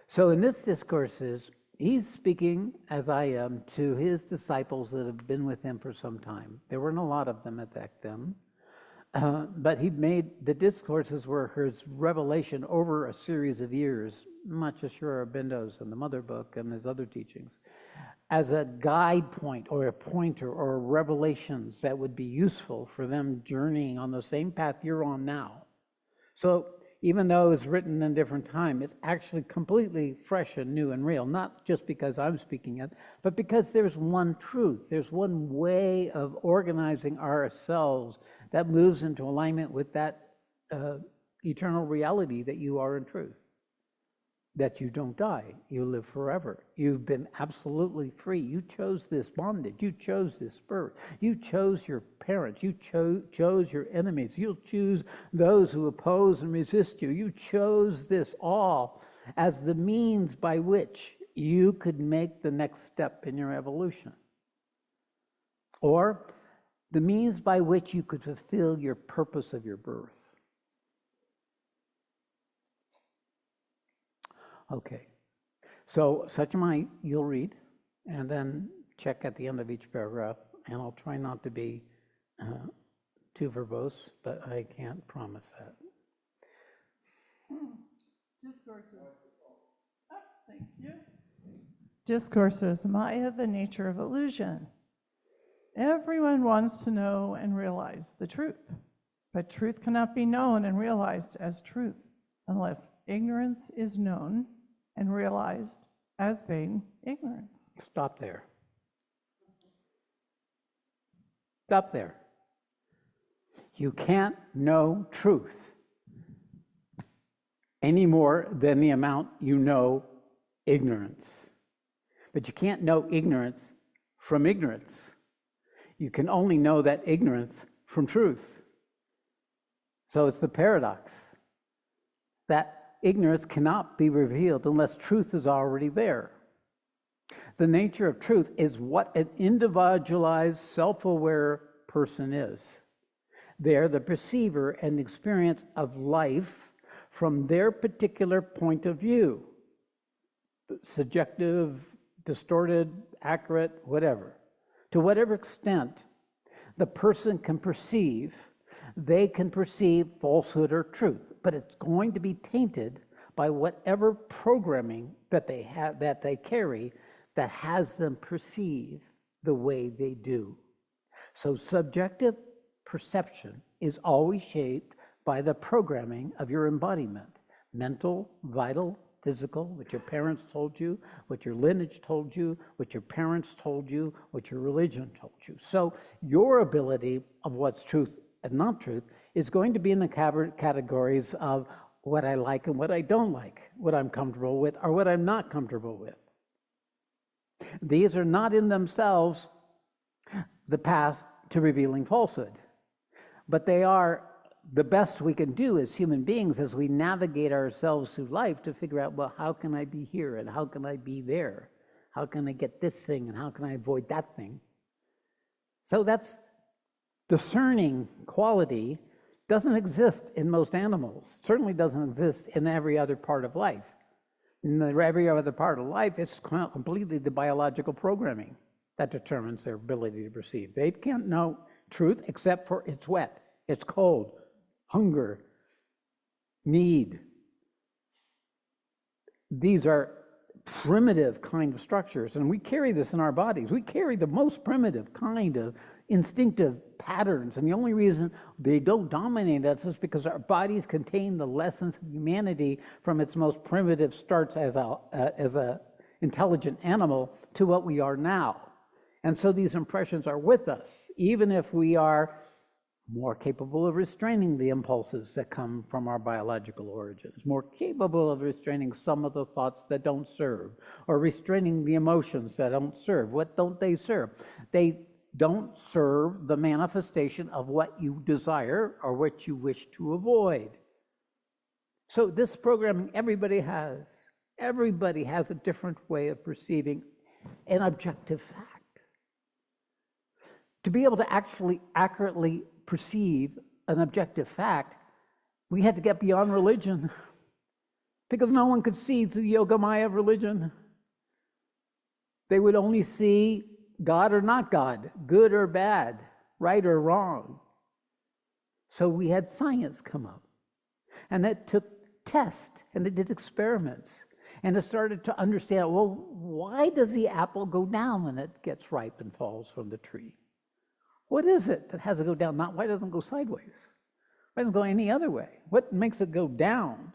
So in this discourses, he's speaking, as I am, to his disciples that have been with him for some time. There weren't a lot of them at that time. But he made the discourses were his revelation over a series of years, much as Sri Aurobindo's and the Mother Book and his other teachings, as a guide point or a pointer or revelations that would be useful for them journeying on the same path you're on now. So even though it's written in a different time, it's actually completely fresh and new and real, not just because I'm speaking it, but because there's one truth. There's one way of organizing ourselves that moves into alignment with that eternal reality that you are in truth, that you don't die, you live forever. You've been absolutely free. You chose this bondage. You chose this birth. You chose your parents. You chose your enemies. You'll choose those who oppose and resist you. You chose this all as the means by which you could make the next step in your evolution, or the means by which you could fulfill your purpose of your birth. Okay, so such am I, you'll read, and then check at the end of each paragraph, and I'll try not to be too verbose, but I can't promise that. Discourses. Oh, thank you. Discourses, Maya, the nature of illusion. Everyone wants to know and realize the truth, but truth cannot be known and realized as truth unless ignorance is known and realized as being ignorance. Stop there. Stop there. You can't know truth any more than the amount you know ignorance. But you can't know ignorance from ignorance. You can only know that ignorance from truth. So it's the paradox that ignorance cannot be revealed unless truth is already there. The nature of truth is what an individualized, self-aware person is. They're the perceiver and experience of life from their particular point of view. Subjective, distorted, accurate, whatever. To whatever extent the person can perceive, they can perceive falsehood or truth, but it's going to be tainted by whatever programming that they have, that they carry, that has them perceive the way they do. So subjective perception is always shaped by the programming of your embodiment, mental, vital, physical, what your parents told you, what your lineage told you, what your parents told you, what your religion told you. So your ability of what's truth and not truth is going to be in the categories of what I like and what I don't like, what I'm comfortable with or what I'm not comfortable with. These are not in themselves the path to revealing falsehood, but they are the best we can do as human beings as we navigate ourselves through life to figure out, well, how can I be here and how can I be there? How can I get this thing and how can I avoid that thing? So that's discerning quality doesn't exist in most animals, certainly doesn't exist in every other part of life. In every other part of life, it's completely the biological programming that determines their ability to perceive. They can't know truth except for it's wet, it's cold, hunger, need. These are primitive kind of structures, and we carry this in our bodies. We carry the most primitive kind of instinctive patterns, and the only reason they don't dominate us is because our bodies contain the lessons of humanity from its most primitive starts as a intelligent animal to what we are now. And so these impressions are with us, even if we are more capable of restraining the impulses that come from our biological origins, more capable of restraining some of the thoughts that don't serve, or restraining the emotions that don't serve. What don't they serve? They don't serve the manifestation of what you desire or what you wish to avoid. So this programming everybody has. Everybody has a different way of perceiving an objective fact. To be able to actually accurately perceive an objective fact, we had to get beyond religion. Because no one could see through the Yogamaya religion. They would only see God or not God, good or bad, right or wrong. So we had science come up. And it took tests, and it did experiments. And it started to understand, well, why does the apple go down when it gets ripe and falls from the tree? What is it that has it go down? Why doesn't it go sideways? Why doesn't it go any other way? What makes it go down?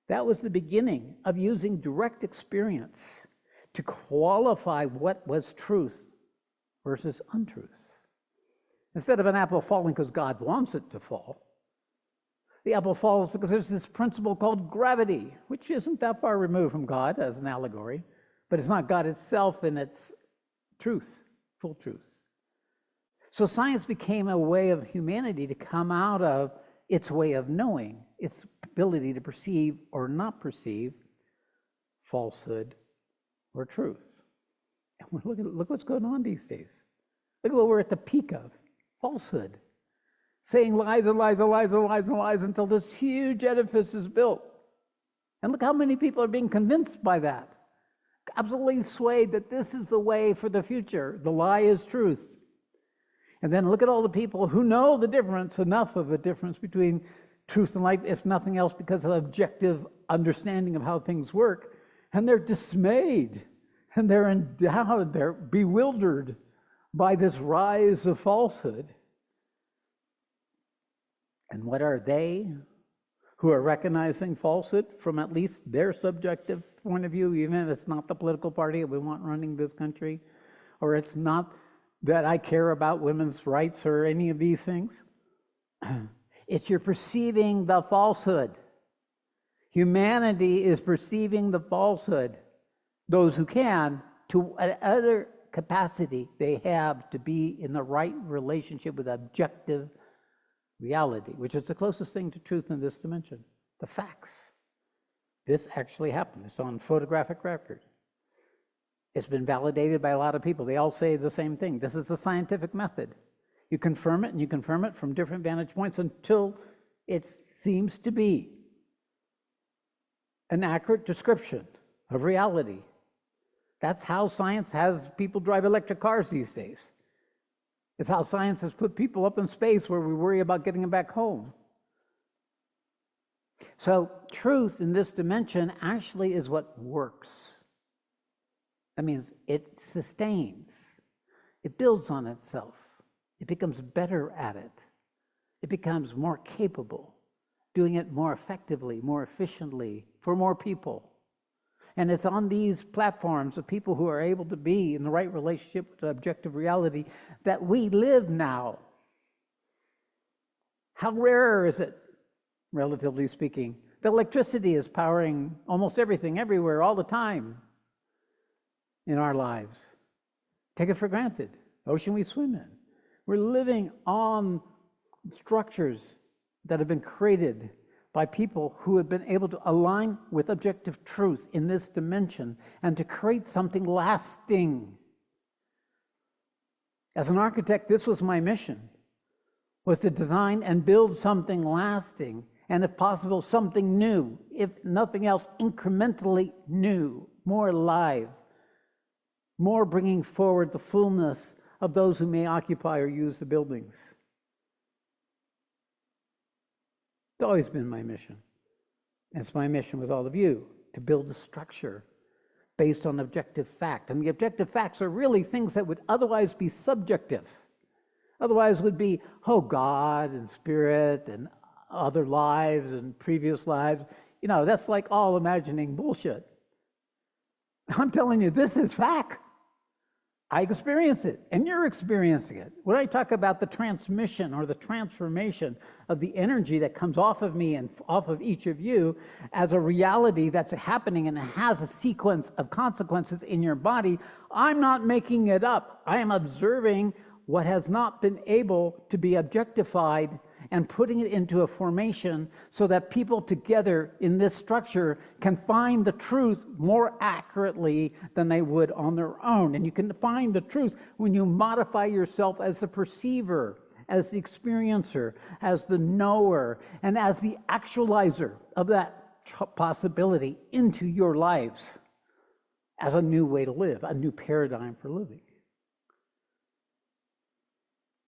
That was the beginning of using direct experience to qualify what was truth versus untruth. Instead of an apple falling because God wants it to fall, the apple falls because there's this principle called gravity, which isn't that far removed from God as an allegory, but it's not God itself in its truth, full truth. So science became a way of humanity to come out of its way of knowing, its ability to perceive or not perceive falsehood or truth. And look what's going on these days. Look at what we're at the peak of, falsehood. Saying lies and lies and lies and lies and lies until this huge edifice is built. And look how many people are being convinced by that. Absolutely swayed that this is the way for the future. The lie is truth. And then look at all the people who know the difference, enough of a difference between truth and life, if nothing else, because of objective understanding of how things work. And they're dismayed. And they're endowed, they're bewildered by this rise of falsehood. And what are they who are recognizing falsehood from at least their subjective point of view, even if it's not the political party that we want running this country, or it's not that I care about women's rights or any of these things? It's you're perceiving the falsehood. Humanity is perceiving the falsehood. Those who can, to whatever capacity they have to be in the right relationship with objective reality, which is the closest thing to truth in this dimension, the facts. This actually happened. It's on photographic record. It's been validated by a lot of people. They all say the same thing. This is the scientific method. You confirm it, and you confirm it from different vantage points until it seems to be an accurate description of reality. That's how science has people drive electric cars these days. It's how science has put people up in space where we worry about getting them back home. So truth in this dimension actually is what works. That means it sustains. It builds on itself. It becomes better at it. It becomes more capable, doing it more effectively, more efficiently, for more people. And it's on these platforms of people who are able to be in the right relationship with objective reality that we live now. How rare is it, relatively speaking, that electricity is powering almost everything, everywhere, all the time in our lives? Take it for granted. Ocean we swim in. We're living on structures that have been created by people who have been able to align with objective truth in this dimension and to create something lasting. As an architect, this was my mission, was to design and build something lasting, and if possible, something new, if nothing else, incrementally new, more alive, more bringing forward the fullness of those who may occupy or use the buildings. It's always been my mission. And it's my mission with all of you, to build a structure based on objective fact. And the objective facts are really things that would otherwise be subjective. Otherwise would be, oh, God and spirit and other lives and previous lives. You know, that's like all imagining bullshit. I'm telling you, this is fact. I experience it, and you're experiencing it. When I talk about the transmission or the transformation of the energy that comes off of me and off of each of you as a reality that's happening and it has a sequence of consequences in your body, I'm not making it up. I am observing what has not been able to be objectified and putting it into a formation so that people together in this structure can find the truth more accurately than they would on their own. And you can find the truth when you modify yourself as a perceiver, as the experiencer, as the knower, and as the actualizer of that possibility into your lives as a new way to live, a new paradigm for living.